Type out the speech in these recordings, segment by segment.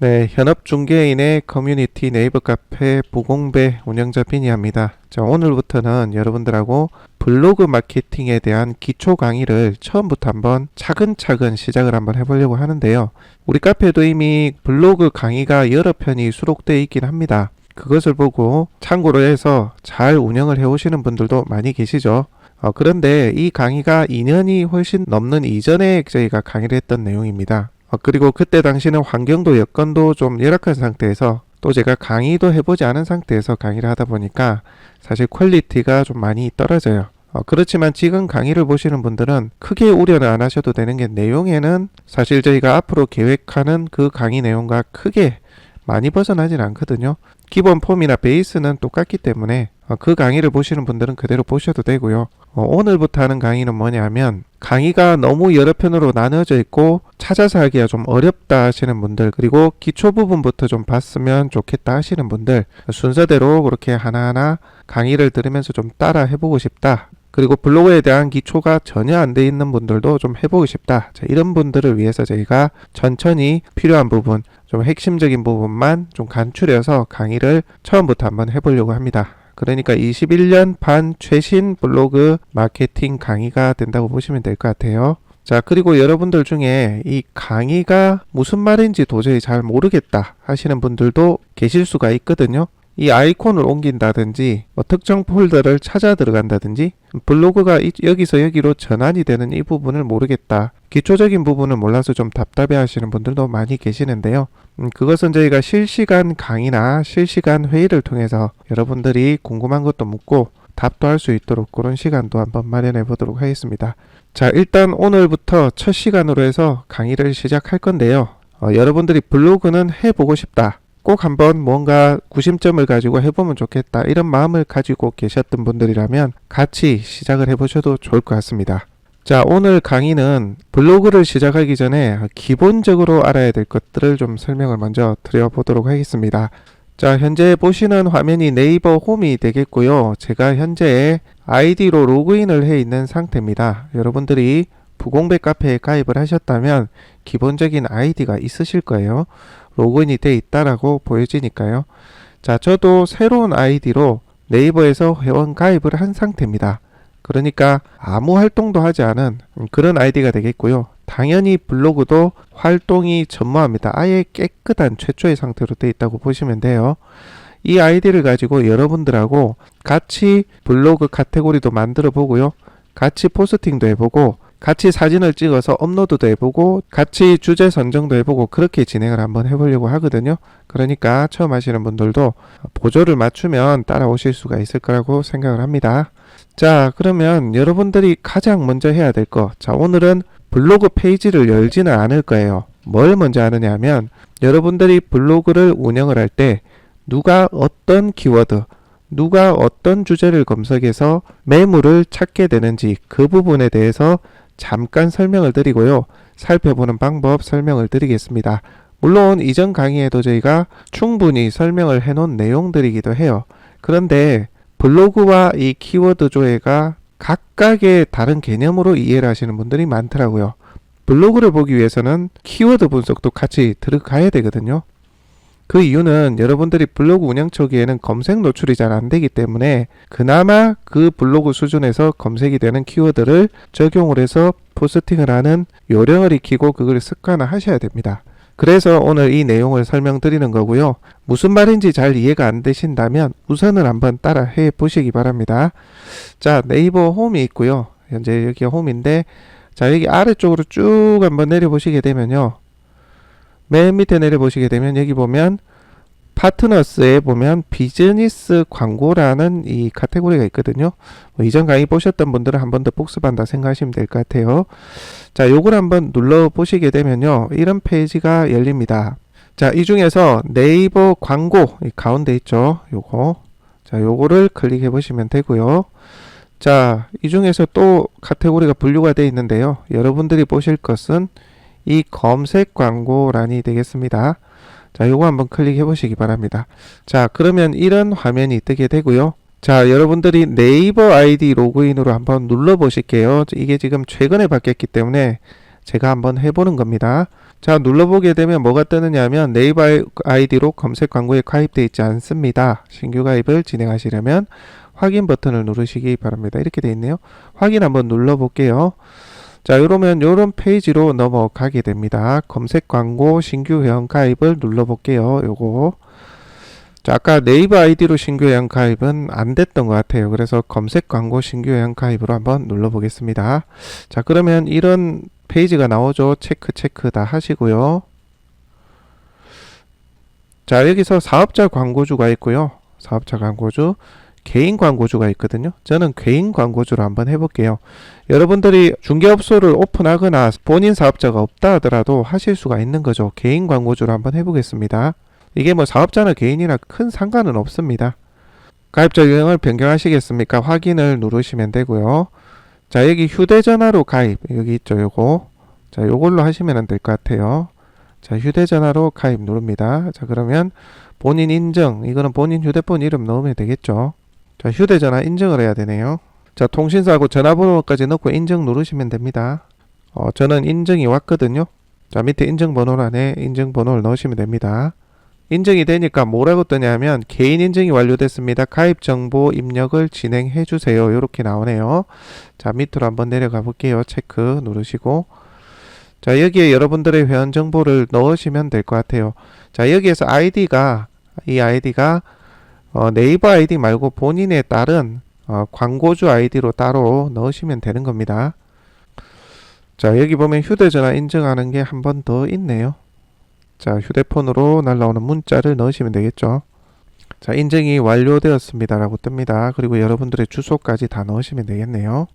네, 현업중개인의 커뮤니티 네이버 카페 부공배 운영자 비니입니다. 자, 오늘부터는 여러분들하고 블로그 마케팅에 대한 기초 강의를 처음부터 한번 차근차근 시작을 한번 해보려고 하는데요. 우리 카페에도 이미 블로그 강의가 여러 편이 수록되어 있긴 합니다. 그것을 보고 참고로 해서 잘 운영을 해오시는 분들도 많이 계시죠. 그런데 이 강의가 2년이 훨씬 넘는 이전에 저희가 강의를 했던 내용입니다. 그리고 그때 당시는 환경도 여건도 좀 열악한 상태에서 또 제가 강의도 해보지 않은 상태에서 강의를 하다 보니까 사실 퀄리티가 좀 많이 떨어져요. 그렇지만 지금 강의를 보시는 분들은 크게 우려는 안 하셔도 되는 게, 내용에는 사실 저희가 앞으로 계획하는 그 강의 내용과 크게 많이 벗어나진 않거든요. 기본 폼이나 베이스는 똑같기 때문에 그 강의를 보시는 분들은 그대로 보셔도 되고요. 오늘부터 하는 강의는 뭐냐면, 강의가 너무 여러 편으로 나눠져 있고 찾아서 하기가 좀 어렵다 하시는 분들, 그리고 기초 부분부터 좀 봤으면 좋겠다 하시는 분들, 순서대로 그렇게 하나하나 강의를 들으면서 좀 따라 해보고 싶다, 그리고 블로그에 대한 기초가 전혀 안 돼 있는 분들도 좀 해보고 싶다, 자, 이런 분들을 위해서 저희가 천천히 필요한 부분, 좀 핵심적인 부분만 좀 간추려서 강의를 처음부터 한번 해보려고 합니다. 그러니까 21년 반 최신 블로그 마케팅 강의가 된다고 보시면 될 것 같아요. 자, 그리고 여러분들 중에 이 강의가 무슨 말인지 도저히 잘 모르겠다 하시는 분들도 계실 수가 있거든요. 이 아이콘을 옮긴다든지 특정 폴더를 찾아 들어간다든지 블로그가 여기서 여기로 전환이 되는 이 부분을 모르겠다, 기초적인 부분을 몰라서 좀 답답해 하시는 분들도 많이 계시는데요. 그것은 저희가 실시간 강의나 실시간 회의를 통해서 여러분들이 궁금한 것도 묻고 답도 할 수 있도록 그런 시간도 한번 마련해 보도록 하겠습니다. 자, 일단 오늘부터 첫 시간으로 해서 강의를 시작할 건데요. 여러분들이 블로그는 해보고 싶다, 꼭 한번 뭔가 구심점을 가지고 해보면 좋겠다, 이런 마음을 가지고 계셨던 분들이라면 같이 시작을 해보셔도 좋을 것 같습니다. 자, 오늘 강의는 블로그를 시작하기 전에 기본적으로 알아야 될 것들을 좀 설명을 먼저 드려보도록 하겠습니다. 자, 현재 보시는 화면이 네이버 홈이 되겠고요. 제가 현재 아이디로 로그인을 해 있는 상태입니다. 여러분들이 부공배 카페에 가입을 하셨다면 기본적인 아이디가 있으실 거예요. 로그인이 돼 있다라고 보여지니까요. 자, 저도 새로운 아이디로 네이버에서 회원 가입을 한 상태입니다. 그러니까 아무 활동도 하지 않은 그런 아이디가 되겠고요. 당연히 블로그도 활동이 전무합니다. 아예 깨끗한 최초의 상태로 되어 있다고 보시면 돼요. 이 아이디를 가지고 여러분들하고 같이 블로그 카테고리도 만들어 보고요. 같이 포스팅도 해보고, 같이 사진을 찍어서 업로드도 해보고, 같이 주제 선정도 해보고, 그렇게 진행을 한번 해보려고 하거든요. 그러니까 처음 하시는 분들도 보조를 맞추면 따라오실 수가 있을 거라고 생각을 합니다. 자, 그러면 여러분들이 가장 먼저 해야 될 거, 자, 오늘은 블로그 페이지를 열지는 않을 거예요. 뭘 먼저 하느냐 하면, 여러분들이 블로그를 운영을 할 때 누가 어떤 키워드, 누가 어떤 주제를 검색해서 매물을 찾게 되는지 그 부분에 대해서 잠깐 설명을 드리고요. 살펴보는 방법 설명을 드리겠습니다. 물론 이전 강의에도 저희가 충분히 설명을 해놓은 내용들이기도 해요. 그런데 블로그와 이 키워드 조회가 각각의 다른 개념으로 이해를 하시는 분들이 많더라고요. 블로그를 보기 위해서는 키워드 분석도 같이 들어가야 되거든요. 그 이유는 여러분들이 블로그 운영 초기에는 검색 노출이 잘 안 되기 때문에 그나마 그 블로그 수준에서 검색이 되는 키워드를 적용을 해서 포스팅을 하는 요령을 익히고 그걸 습관화 하셔야 됩니다. 그래서 오늘 이 내용을 설명드리는 거고요. 무슨 말인지 잘 이해가 안 되신다면 우선은 한번 따라 해 보시기 바랍니다. 자, 네이버 홈이 있고요. 현재 여기가 홈인데, 자, 여기 아래쪽으로 쭉 한번 내려보시게 되면요. 맨 밑에 내려보시게 되면 여기 보면 파트너스에 보면 비즈니스 광고라는 이 카테고리가 있거든요. 이전 강의 보셨던 분들은 한 번 더 복습한다 생각하시면 될 것 같아요. 자, 요걸 한번 눌러 보시게 되면요, 이런 페이지가 열립니다. 자, 이 중에서 네이버 광고 이 가운데 있죠, 요거. 자, 요거를 클릭해 보시면 되고요. 자, 이 중에서 또 카테고리가 분류가 되어 있는데요, 여러분들이 보실 것은 이 검색 광고란이 되겠습니다. 자, 요거 한번 클릭해 보시기 바랍니다. 자, 그러면 이런 화면이 뜨게 되고요. 자, 여러분들이 네이버 아이디 로그인으로 한번 눌러 보실게요. 이게 지금 최근에 바뀌었기 때문에 제가 한번 해보는 겁니다. 자, 눌러보게 되면 뭐가 뜨느냐 하면 네이버 아이디로 검색 광고에 가입되어 있지 않습니다. 신규 가입을 진행하시려면 확인 버튼을 누르시기 바랍니다. 이렇게 되어 있네요. 확인 한번 눌러볼게요. 자, 이러면 이런 페이지로 넘어가게 됩니다. 검색 광고 신규 회원 가입을 눌러볼게요. 요거. 자, 아까 네이버 아이디로 신규 회원 가입은 안 됐던 것 같아요. 그래서 검색 광고 신규 회원 가입으로 한번 눌러보겠습니다. 자, 그러면 이런 페이지가 나오죠. 체크 다 하시고요. 자, 여기서 사업자 광고주가 있고요. 사업자 광고주, 개인 광고주가 있거든요. 저는 개인 광고주로 한번 해볼게요. 여러분들이 중개업소를 오픈하거나 본인 사업자가 없다 하더라도 하실 수가 있는 거죠. 개인 광고주로 한번 해보겠습니다. 이게 뭐 사업자나 개인이나 큰 상관은 없습니다. 가입자 유형을 변경하시겠습니까? 확인을 누르시면 되고요. 자, 여기 휴대전화로 가입 여기 있죠. 요거. 자, 요걸로 하시면 될 것 같아요. 자, 휴대전화로 가입 누릅니다. 자, 그러면 본인 인증, 이거는 본인 휴대폰 이름 넣으면 되겠죠. 자, 휴대전화 인증을 해야 되네요. 자, 통신사하고 전화번호까지 넣고 인증 누르시면 됩니다. 저는 인증이 왔거든요. 자, 밑에 인증번호란에 인증번호를 넣으시면 됩니다. 인증이 되니까 뭐라고 뜨냐면 개인 인증이 완료됐습니다. 가입 정보 입력을 진행해 주세요. 이렇게 나오네요. 자, 밑으로 한번 내려가 볼게요. 체크 누르시고, 자, 여기에 여러분들의 회원 정보를 넣으시면 될 것 같아요. 자, 여기에서 이 아이디가 네이버 아이디 말고 본인에 따른 광고주 아이디로 따로 넣으시면 되는 겁니다. 자, 여기 보면 휴대전화 인증하는 게 한 번 더 있네요. 자, 휴대폰으로 날라오는 문자를 넣으시면 되겠죠. 자, 인증이 완료되었습니다 라고 뜹니다. 그리고 여러분들의 주소까지 다 넣으시면 되겠네요.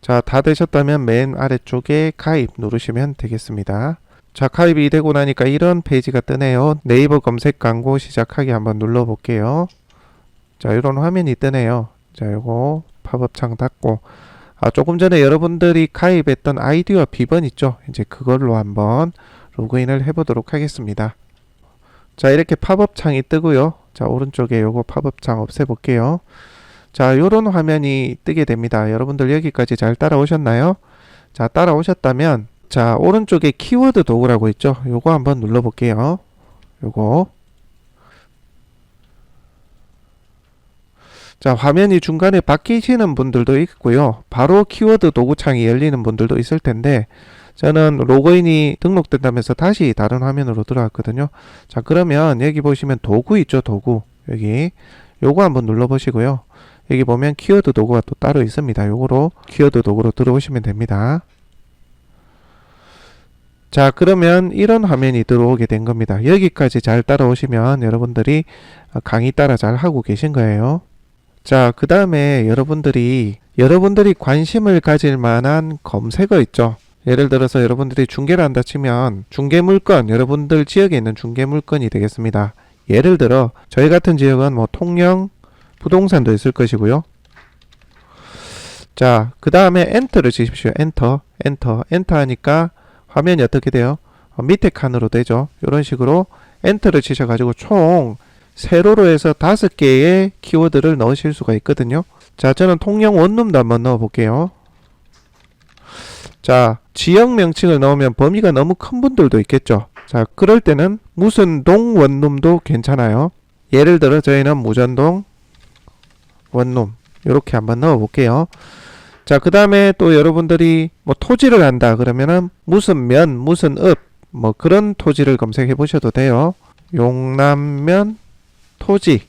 자, 다 되셨다면 맨 아래쪽에 가입 누르시면 되겠습니다. 자, 가입이 되고 나니까 이런 페이지가 뜨네요. 네이버 검색 광고 시작하기 한번 눌러볼게요. 자, 이런 화면이 뜨네요. 자, 요거 팝업창 닫고, 조금 전에 여러분들이 가입했던 아이디와 비번 있죠. 이제 그걸로 한번 로그인을 해보도록 하겠습니다. 자, 이렇게 팝업 창이 뜨고요. 자, 오른쪽에 요거 팝업 창 없애볼게요. 자, 요런 화면이 뜨게 됩니다. 여러분들 여기까지 잘 따라오셨나요? 자, 따라오셨다면, 자, 오른쪽에 키워드 도구라고 있죠. 요거 한번 눌러볼게요. 요거. 자, 화면이 중간에 바뀌시는 분들도 있고요. 바로 키워드 도구 창이 열리는 분들도 있을 텐데, 저는 로그인이 등록된다면서 다시 다른 화면으로 들어왔거든요. 자, 그러면 여기 보시면 도구 있죠. 도구. 여기 요거 한번 눌러보시고요. 여기 보면 키워드 도구가 또 따로 있습니다. 요거로 키워드 도구로 들어오시면 됩니다. 자, 그러면 이런 화면이 들어오게 된 겁니다. 여기까지 잘 따라오시면 여러분들이 강의 따라 잘 하고 계신 거예요. 자, 그 다음에 여러분들이 관심을 가질 만한 검색어 있죠. 예를 들어서 여러분들이 중개를 한다 치면 중개물건, 여러분들 지역에 있는 중개물건이 되겠습니다. 예를 들어 저희 같은 지역은 뭐 통영, 부동산도 있을 것이고요. 자, 그 다음에 엔터를 치십시오. 엔터 하니까 화면이 어떻게 돼요? 밑에 칸으로 되죠. 이런 식으로 엔터를 치셔가지고 총 세로로 해서 5개의 키워드를 넣으실 수가 있거든요. 자, 저는 통영 원룸도 한번 넣어볼게요. 자, 지역 명칭을 넣으면 범위가 너무 큰 분들도 있겠죠. 자, 그럴 때는 무슨 동 원룸도 괜찮아요. 예를 들어 저희는 무전동 원룸 이렇게 한번 넣어볼게요. 자, 그 다음에 또 여러분들이 뭐 토지를 한다 그러면은 무슨 면, 무슨 읍, 뭐 그런 토지를 검색해 보셔도 돼요. 용남면 토지.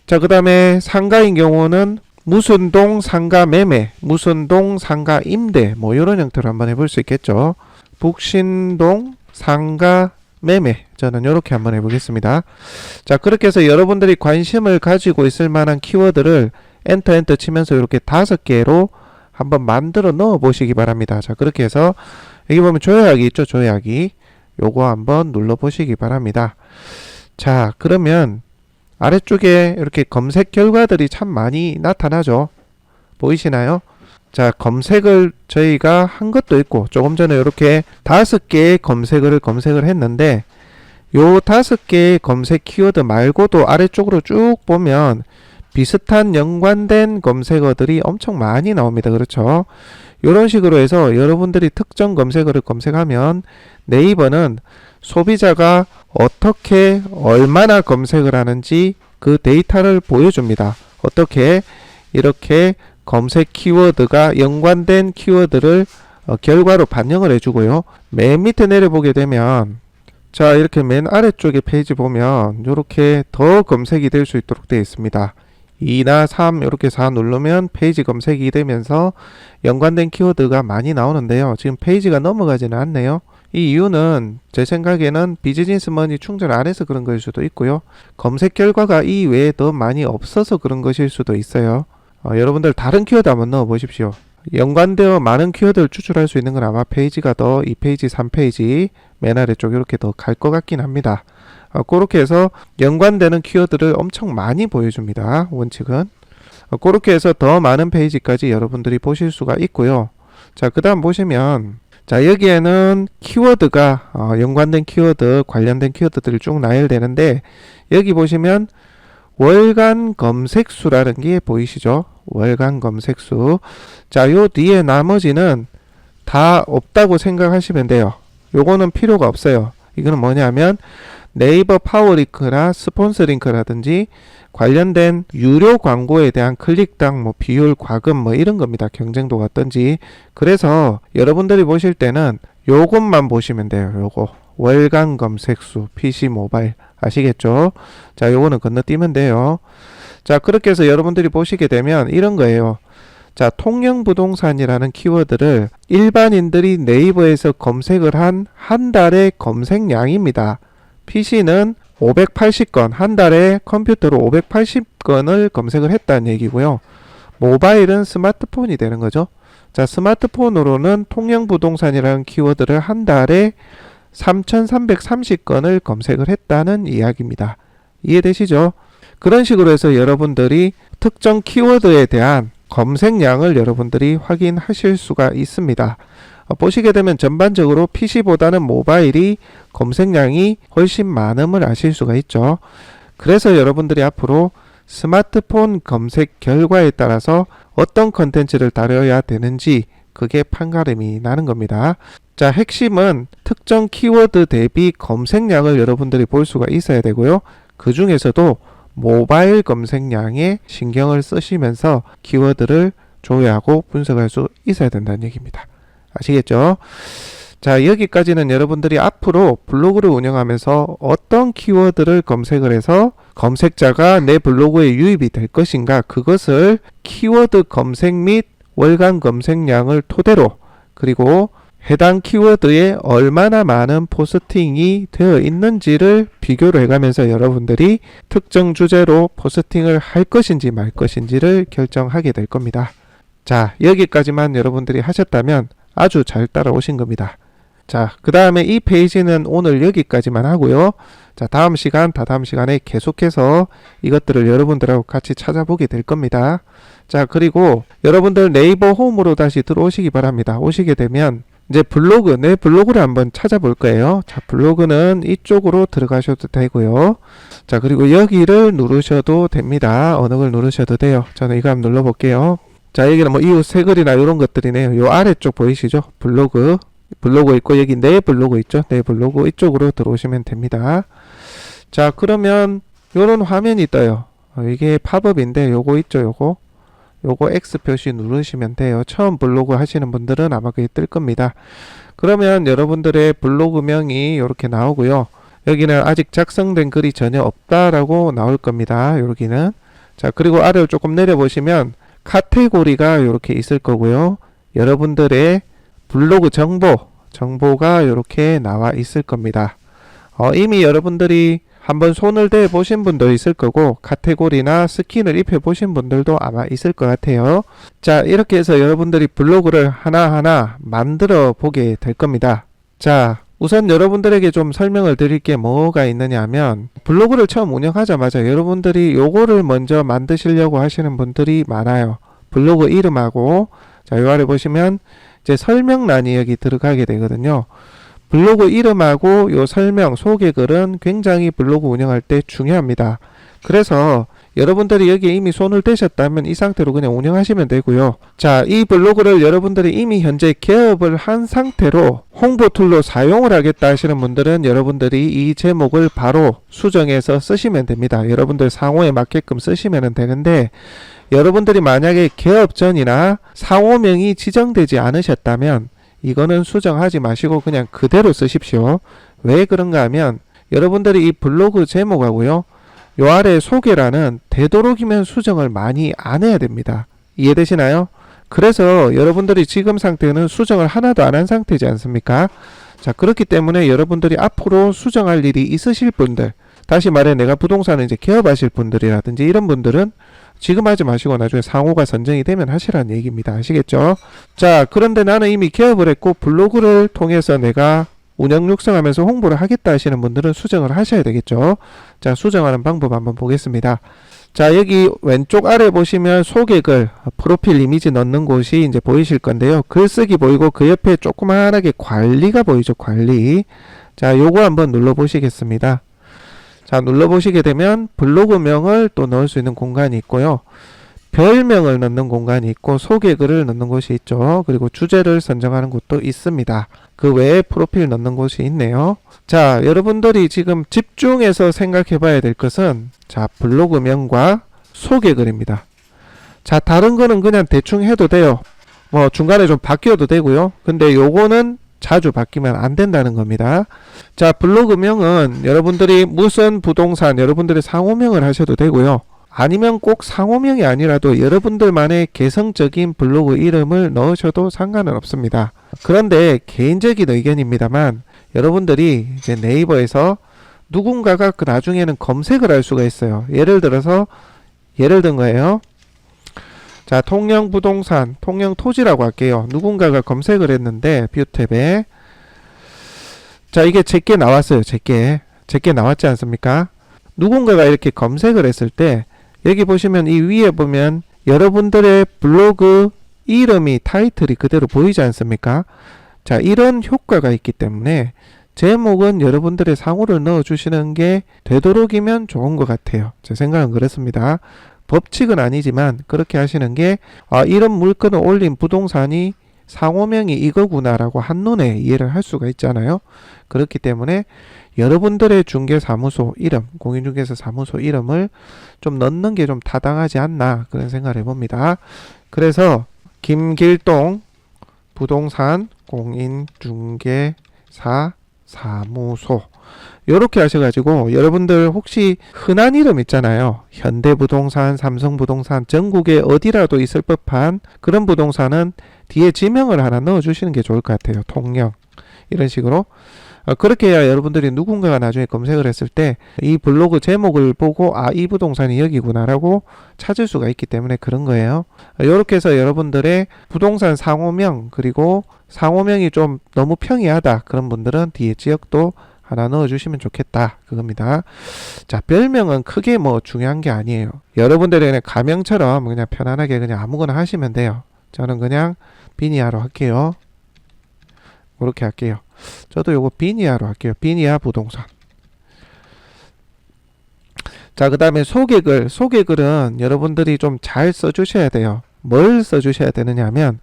자, 그 다음에 상가인 경우는 무슨 동 상가 매매, 무슨 동 상가 임대, 뭐 이런 형태로 한번 해볼 수 있겠죠. 북신동 상가 매매, 저는 이렇게 한번 해보겠습니다. 자, 그렇게 해서 여러분들이 관심을 가지고 있을 만한 키워드를 엔터 치면서 이렇게 5개로 한번 만들어 넣어 보시기 바랍니다. 자, 그렇게 해서 여기 보면 조회하기 있죠. 조회하기 요거 한번 눌러 보시기 바랍니다. 자, 그러면 아래쪽에 이렇게 검색 결과들이 참 많이 나타나죠. 보이시나요? 자, 검색을 저희가 한 것도 있고 조금 전에 이렇게 5개의 검색을 했는데 요 5개의 검색 키워드 말고도 아래쪽으로 쭉 보면 비슷한 연관된 검색어들이 엄청 많이 나옵니다. 그렇죠? 이런 식으로 해서 여러분들이 특정 검색어를 검색하면 네이버는 소비자가 어떻게 얼마나 검색을 하는지 그 데이터를 보여줍니다. 어떻게? 이렇게 검색 키워드가 연관된 키워드를 결과로 반영을 해주고요. 맨 밑에 내려보게 되면 자, 이렇게 맨 아래쪽에 페이지 보면 이렇게 더 검색이 될 수 있도록 되어 있습니다. 2나 3 이렇게 4 누르면 페이지 검색이 되면서 연관된 키워드가 많이 나오는데요. 지금 페이지가 넘어가지는 않네요. 이 이유는 제 생각에는 비즈니스 머니 충전 안 해서 그런 것일 수도 있고요. 검색 결과가 이 외에 더 많이 없어서 그런 것일 수도 있어요. 여러분들 다른 키워드 한번 넣어 보십시오. 연관되어 많은 키워드를 추출할 수 있는 건 아마 페이지가 더 2페이지, 3페이지 맨 아래쪽 이렇게 더 갈 것 같긴 합니다. 그렇게 해서 연관되는 키워드를 엄청 많이 보여줍니다. 원칙은. 그렇게 해서 더 많은 페이지까지 여러분들이 보실 수가 있고요. 자, 그 다음 보시면 자, 여기에는 키워드가 연관된 키워드, 관련된 키워드들이 쭉 나열되는데 여기 보시면 월간 검색수라는 게 보이시죠? 월간 검색수. 자, 요 뒤에 나머지는 다 없다고 생각하시면 돼요. 요거는 필요가 없어요. 이거는 뭐냐면 네이버 파워링크나 스폰서 링크라든지 관련된 유료 광고에 대한 클릭당 뭐 비율, 과금 뭐 이런 겁니다. 경쟁도가 어떤지. 그래서 여러분들이 보실 때는 요것만 보시면 돼요. 요거. 월간 검색수, PC 모바일. 아시겠죠? 자, 요거는 건너뛰면 돼요. 자, 그렇게 해서 여러분들이 보시게 되면 이런 거예요. 자, 통영부동산이라는 키워드를 일반인들이 네이버에서 검색을 한 달의 검색량입니다. PC는 580건, 한 달에 컴퓨터로 580건을 검색을 했다는 얘기고요. 모바일은 스마트폰이 되는 거죠. 자, 스마트폰으로는 통영부동산이라는 키워드를 한 달에 3,330건을 검색을 했다는 이야기입니다. 이해되시죠? 그런 식으로 해서 여러분들이 특정 키워드에 대한 검색량을 여러분들이 확인하실 수가 있습니다. 보시게 되면 전반적으로 PC보다는 모바일이 검색량이 훨씬 많음을 아실 수가 있죠. 그래서 여러분들이 앞으로 스마트폰 검색 결과에 따라서 어떤 컨텐츠를 다뤄야 되는지 그게 판가름이 나는 겁니다. 자, 핵심은 특정 키워드 대비 검색량을 여러분들이 볼 수가 있어야 되고요. 그 중에서도 모바일 검색량에 신경을 쓰시면서 키워드를 조회하고 분석할 수 있어야 된다는 얘기입니다. 아시겠죠? 자, 여기까지는 여러분들이 앞으로 블로그를 운영하면서 어떤 키워드를 검색을 해서 검색자가 내 블로그에 유입이 될 것인가, 그것을 키워드 검색 및 월간 검색량을 토대로, 그리고 해당 키워드에 얼마나 많은 포스팅이 되어 있는지를 비교를 해가면서 여러분들이 특정 주제로 포스팅을 할 것인지 말 것인지를 결정하게 될 겁니다. 자, 여기까지만 여러분들이 하셨다면 아주 잘 따라오신 겁니다. 자, 그 다음에 이 페이지는 오늘 여기까지만 하고요. 자, 다음 시간에 계속해서 이것들을 여러분들하고 같이 찾아보게 될 겁니다. 자, 그리고 여러분들 네이버 홈으로 다시 들어오시기 바랍니다. 오시게 되면 이제 블로그, 내 블로그를 한번 찾아볼 거예요. 자, 블로그는 이쪽으로 들어가셔도 되고요. 자, 그리고 여기를 누르셔도 됩니다. 어느 걸 누르셔도 돼요. 저는 이거 한번 눌러볼게요. 자, 여기는 뭐 이웃 새글이나 이런 것들이네요. 요 아래쪽 보이시죠? 블로그 있고 여기 내 블로그 있죠? 내 블로그 이쪽으로 들어오시면 됩니다. 자, 그러면 요런 화면이 떠요. 이게 팝업인데 요거 있죠? 요거 X 표시 누르시면 돼요. 처음 블로그 하시는 분들은 아마 그게 뜰 겁니다. 그러면 여러분들의 블로그명이 이렇게 나오고요. 여기는 아직 작성된 글이 전혀 없다라고 나올 겁니다. 여기는. 자, 그리고 아래로 조금 내려보시면 카테고리가 이렇게 있을 거고요. 여러분들의 블로그 정보가 이렇게 나와 있을 겁니다. 이미 여러분들이 한번 손을 대 보신 분도 있을 거고 카테고리나 스킨을 입혀 보신 분들도 아마 있을 것 같아요. 자, 이렇게 해서 여러분들이 블로그를 하나하나 만들어 보게 될 겁니다. 자, 우선 여러분들에게 좀 설명을 드릴 게 뭐가 있느냐 하면 블로그를 처음 운영하자마자 여러분들이 요거를 먼저 만드시려고 하시는 분들이 많아요. 블로그 이름하고 자, 요 아래 보시면 이제 설명란이 여기 들어가게 되거든요. 블로그 이름하고 요 설명, 소개글은 굉장히 블로그 운영할 때 중요합니다. 그래서 여러분들이 여기에 이미 손을 대셨다면 이 상태로 그냥 운영하시면 되고요. 자, 이 블로그를 여러분들이 이미 현재 개업을 한 상태로 홍보 툴로 사용을 하겠다 하시는 분들은 여러분들이 이 제목을 바로 수정해서 쓰시면 됩니다. 여러분들 상호에 맞게끔 쓰시면 되는데, 여러분들이 만약에 개업 전이나 상호명이 지정되지 않으셨다면 이거는 수정하지 마시고 그냥 그대로 쓰십시오. 왜 그런가 하면 여러분들이 이 블로그 제목하고요, 요 아래 소개란은 되도록이면 수정을 많이 안 해야 됩니다. 이해되시나요? 그래서 여러분들이 지금 상태는 수정을 하나도 안 한 상태지 않습니까? 자, 그렇기 때문에 여러분들이 앞으로 수정할 일이 있으실 분들, 다시 말해 내가 부동산을 이제 개업하실 분들이라든지 이런 분들은 지금 하지 마시고 나중에 상호가 선정이 되면 하시라는 얘기입니다. 아시겠죠? 자, 그런데 나는 이미 개업을 했고 블로그를 통해서 내가 운영 육성하면서 홍보를 하겠다 하시는 분들은 수정을 하셔야 되겠죠. 자, 수정하는 방법 한번 보겠습니다. 자, 여기 왼쪽 아래 보시면 소개글, 프로필 이미지 넣는 곳이 이제 보이실 건데요. 글쓰기 보이고 그 옆에 조그만하게 관리가 보이죠. 관리. 자, 요거 한번 눌러 보시겠습니다. 자, 눌러보시게 되면 블로그명을 또 넣을 수 있는 공간이 있고요. 별명을 넣는 공간이 있고 소개글을 넣는 곳이 있죠. 그리고 주제를 선정하는 곳도 있습니다. 그 외에 프로필 넣는 곳이 있네요. 자, 여러분들이 지금 집중해서 생각해 봐야 될 것은 자, 블로그명과 소개글입니다. 자, 다른 거는 그냥 대충 해도 돼요. 뭐 중간에 좀 바뀌어도 되고요. 근데 요거는 자주 바뀌면 안 된다는 겁니다. 자, 블로그명은 여러분들이 무슨 부동산, 여러분들의 상호명을 하셔도 되고요. 아니면 꼭 상호명이 아니라도 여러분들만의 개성적인 블로그 이름을 넣으셔도 상관은 없습니다. 그런데 개인적인 의견입니다만 여러분들이 이제 네이버에서 누군가가 그 나중에는 검색을 할 수가 있어요. 예를 든 거예요. 자, 통영 부동산, 통영 토지라고 할게요. 누군가가 검색을 했는데 뷰 탭에 자, 이게 제게 나왔어요. 제게 나왔지 않습니까? 누군가가 이렇게 검색을 했을 때 여기 보시면 이 위에 보면 여러분들의 블로그 이름이 타이틀이 그대로 보이지 않습니까? 자, 이런 효과가 있기 때문에 제목은 여러분들의 상호를 넣어 주시는 게 되도록이면 좋은 것 같아요. 제 생각은 그렇습니다. 법칙은 아니지만 그렇게 하시는 게 이런 물건을 올린 부동산이 상호명이 이거구나라고 한눈에 이해를 할 수가 있잖아요. 그렇기 때문에 여러분들의 중개사무소 이름, 공인중개사 사무소 이름을 좀 넣는 게 좀 타당하지 않나 그런 생각을 해봅니다. 그래서 김길동 부동산 공인중개사 사무소 요렇게 하셔가지고 여러분들 혹시 흔한 이름 있잖아요. 현대부동산, 삼성부동산, 전국에 어디라도 있을 법한 그런 부동산은 뒤에 지명을 하나 넣어주시는 게 좋을 것 같아요. 통영 이런 식으로 그렇게 해야 여러분들이 누군가가 나중에 검색을 했을 때 이 블로그 제목을 보고 이 부동산이 여기구나 라고 찾을 수가 있기 때문에 그런 거예요. 이렇게 해서 여러분들의 부동산 상호명 그리고 상호명이 좀 너무 평이하다 그런 분들은 뒤에 지역도 하나 넣어주시면 좋겠다 그겁니다. 자, 별명은 크게 뭐 중요한 게 아니에요. 여러분들의 그냥 가명처럼 그냥 편안하게 그냥 아무거나 하시면 돼요. 저는 그냥 비니아로 할게요. 그렇게 할게요. 저도 요거 비니아로 할게요. 비니아 부동산. 자, 그 다음에 소개글은 여러분들이 좀 잘 써주셔야 돼요. 뭘 써주셔야 되느냐 하면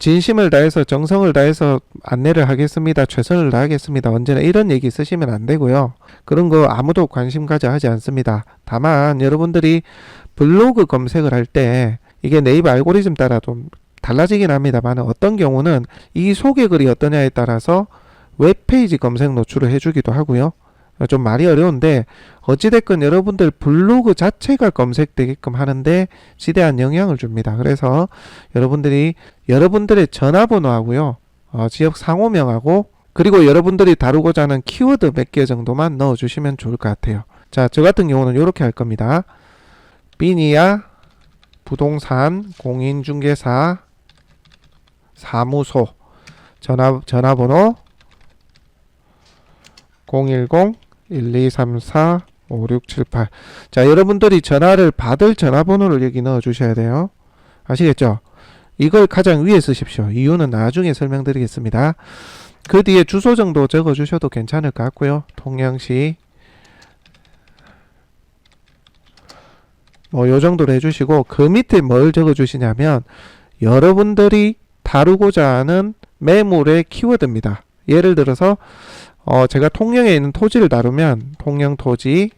진심을 다해서 정성을 다해서 안내를 하겠습니다. 최선을 다하겠습니다. 언제나 이런 얘기 쓰시면 안 되고요. 그런 거 아무도 관심 가져 하지 않습니다. 다만 여러분들이 블로그 검색을 할 때 이게 네이버 알고리즘 따라 좀 달라지긴 합니다만 어떤 경우는 이 소개글이 어떠냐에 따라서 웹페이지 검색 노출을 해주기도 하고요. 좀 말이 어려운데 어찌됐건 여러분들 블로그 자체가 검색되게끔 하는데 지대한 영향을 줍니다. 그래서 여러분들이 여러분들의 전화번호하고요, 지역 상호명하고 그리고 여러분들이 다루고자 하는 키워드 몇 개 정도만 넣어주시면 좋을 것 같아요. 자, 저 같은 경우는 이렇게 할 겁니다. 비니아 부동산 공인중개사 사무소 전화번호 010-1234-5678. 자, 여러분들이 전화를 받을 전화번호를 여기 넣어 주셔야 돼요. 아시겠죠? 이걸 가장 위에 쓰십시오. 이유는 나중에 설명드리겠습니다. 그 뒤에 주소 정도 적어 주셔도 괜찮을 것 같고요. 통영시 뭐 요 정도로 해주시고, 그 밑에 뭘 적어 주시냐면 여러분들이 다루고자 하는 매물의 키워드입니다. 예를 들어서 제가 통영에 있는 토지를 다루면 통영 토지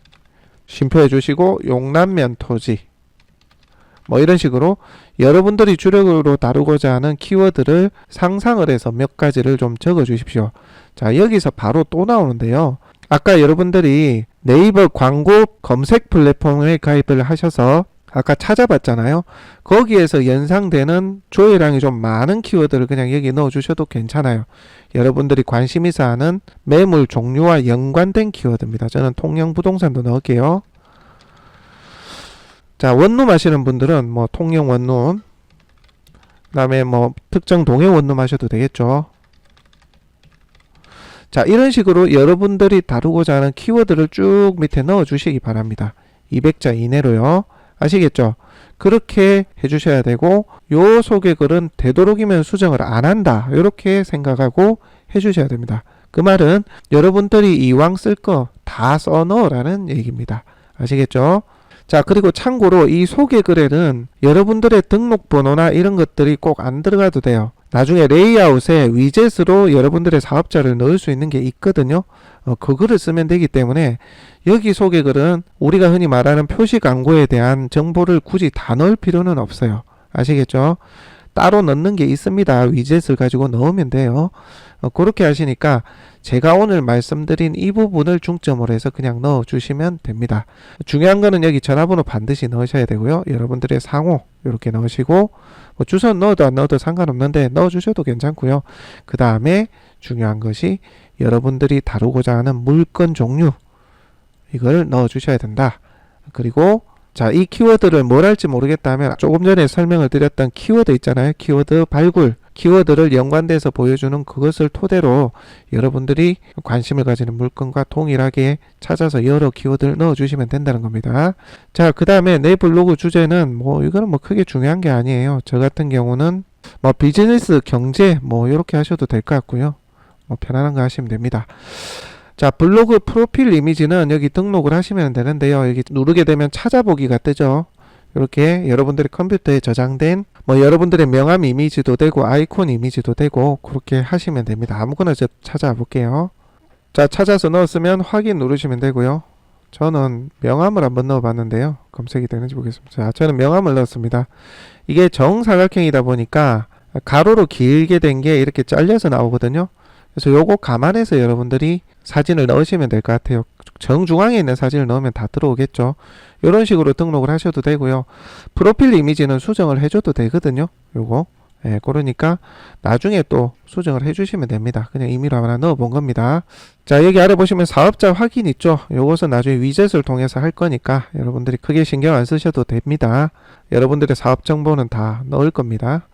쉼표해 주시고, 용남면 토지 뭐 이런 식으로 여러분들이 주력으로 다루고자 하는 키워드를 상상을 해서 몇 가지를 좀 적어 주십시오. 자, 여기서 바로 또 나오는데요. 아까 여러분들이 네이버 광고 검색 플랫폼에 가입을 하셔서 아까 찾아봤잖아요. 거기에서 연상되는 조회량이 좀 많은 키워드를 그냥 여기 넣어 주셔도 괜찮아요. 여러분들이 관심 있어 하는 매물 종류와 연관된 키워드입니다. 저는 통영 부동산도 넣을게요. 자, 원룸 하시는 분들은 뭐 통영 원룸, 그 다음에 뭐 특정 동의 원룸 하셔도 되겠죠. 자, 이런 식으로 여러분들이 다루고자 하는 키워드를 쭉 밑에 넣어 주시기 바랍니다. 200자 이내로요. 아시겠죠? 그렇게 해주셔야 되고, 요 소개글은 되도록이면 수정을 안 한다, 이렇게 생각하고 해주셔야 됩니다. 그 말은 여러분들이 이왕 쓸 거 다 써넣으라는 얘기입니다. 아시겠죠? 자, 그리고 참고로 이 소개글에는 여러분들의 등록번호나 이런 것들이 꼭 안 들어가도 돼요. 나중에 레이아웃에 위젯으로 여러분들의 사업자를 넣을 수 있는 게 있거든요. 그거를 쓰면 되기 때문에 여기 소개글은 우리가 흔히 말하는 표시 광고에 대한 정보를 굳이 다 넣을 필요는 없어요. 아시겠죠? 따로 넣는 게 있습니다. 위젯을 가지고 넣으면 돼요. 그렇게 하시니까 제가 오늘 말씀드린 이 부분을 중점으로 해서 그냥 넣어 주시면 됩니다. 중요한 거는 여기 전화번호 반드시 넣으셔야 되고요. 여러분들의 상호 이렇게 넣으시고, 뭐 주소 넣어도 안 넣어도 상관없는데 넣어 주셔도 괜찮고요. 그 다음에 중요한 것이 여러분들이 다루고자 하는 물건 종류, 이걸 넣어 주셔야 된다. 그리고 자, 이 키워드를 뭘 할지 모르겠다 하면 조금 전에 설명을 드렸던 키워드 있잖아요. 키워드 발굴, 키워드를 연관돼서 보여주는 그것을 토대로 여러분들이 관심을 가지는 물건과 동일하게 찾아서 여러 키워드를 넣어주시면 된다는 겁니다. 자, 그 다음에 내 블로그 주제는 뭐 이거는 뭐 크게 중요한 게 아니에요. 저 같은 경우는 뭐 비즈니스, 경제 뭐 이렇게 하셔도 될 것 같고요. 뭐 편안한 거 하시면 됩니다. 자, 블로그 프로필 이미지는 여기 등록을 하시면 되는데요. 여기 누르게 되면 찾아보기가 뜨죠. 이렇게 여러분들의 컴퓨터에 저장된 뭐 여러분들의 명함 이미지도 되고 아이콘 이미지도 되고 그렇게 하시면 됩니다. 아무거나 찾아 볼게요. 자, 찾아서 넣었으면 확인 누르시면 되고요. 저는 명함을 한번 넣어 봤는데요. 검색이 되는지 보겠습니다. 자, 저는 명함을 넣었습니다. 이게 정사각형이다 보니까 가로로 길게 된 게 이렇게 잘려서 나오거든요. 그래서 요거 감안해서 여러분들이 사진을 넣으시면 될 것 같아요. 정중앙에 있는 사진을 넣으면 다 들어오겠죠. 이런 식으로 등록을 하셔도 되고요. 프로필 이미지는 수정을 해줘도 되거든요. 요거. 예, 그러니까 나중에 또 수정을 해주시면 됩니다. 그냥 임의로 하나 넣어본 겁니다. 자, 여기 아래 보시면 사업자 확인 있죠. 요것은 나중에 위젯을 통해서 할 거니까 여러분들이 크게 신경 안 쓰셔도 됩니다. 여러분들의 사업 정보는 다 넣을 겁니다.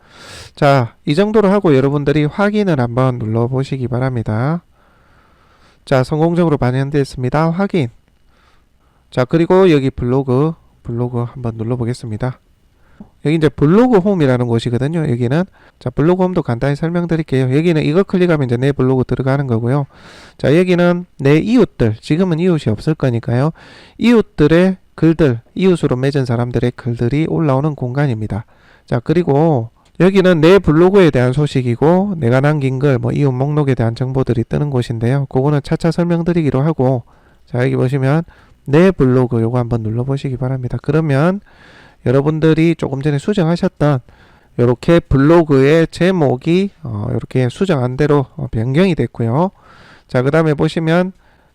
자, 이 정도로 하고 여러분들이 확인을 한번 눌러 보시기 바랍니다. 자, 성공적으로 반영되었습니다. 확인. 자, 그리고 여기 블로그 한번 눌러 보겠습니다. 여기 이제 블로그 홈이라는 곳이거든요. 여기는 자, 블로그 홈도 간단히 설명드릴게요. 여기는 이거 클릭하면 이제 내 블로그 들어가는 거고요. 자, 여기는 내 이웃들, 지금은 이웃이 없을 거니까요. 이웃들의 글들, 이웃으로 맺은 사람들의 글들이 올라오는 공간입니다. 자, 그리고 여기는 내 블로그에 대한 소식이고 내가 남긴 글, 뭐 이웃 목록에 대한 정보들이 뜨는 곳인데요. 그거는 차차 설명드리기로 하고, 자, 여기 보시면 내 블로그 요거 한번 눌러 보시기 바랍니다. 그러면 여러분들이 조금 전에 수정하셨던 요렇게 블로그의 제목이 요렇게 수정한 대로 변경이 됐고요. 자, 그 다음에 보시면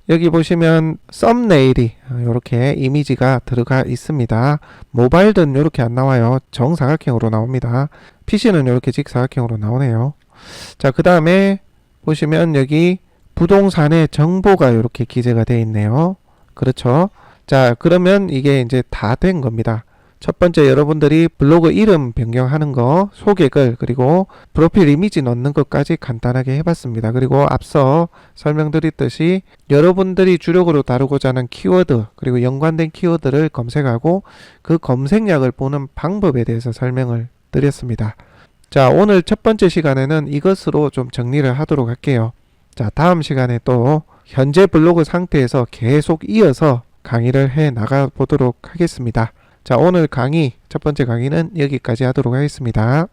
여기 보시면 썸네일이 이렇게 이미지가 들어가 있습니다. 모바일은 이렇게 안 나와요. 정사각형으로 나옵니다. PC는 이렇게 직사각형으로 나오네요. 자, 그 다음에 보시면 여기 부동산의 정보가 이렇게 기재가 되어 있네요. 그렇죠. 자, 그러면 이게 이제 다 된 겁니다. 첫 번째, 여러분들이 블로그 이름 변경하는 거, 소개글, 그리고 프로필 이미지 넣는 것까지 간단하게 해봤습니다. 그리고 앞서 설명드렸듯이 여러분들이 주력으로 다루고자 하는 키워드, 그리고 연관된 키워드를 검색하고 그 검색량을 보는 방법에 대해서 설명을 드렸습니다. 자, 오늘 첫 번째 시간에는 이것으로 좀 정리를 하도록 할게요. 자, 다음 시간에 또 현재 블로그 상태에서 계속 이어서 강의를 해 나가 보도록 하겠습니다. 자, 오늘 강의, 첫 번째 강의는 여기까지 하도록 하겠습니다.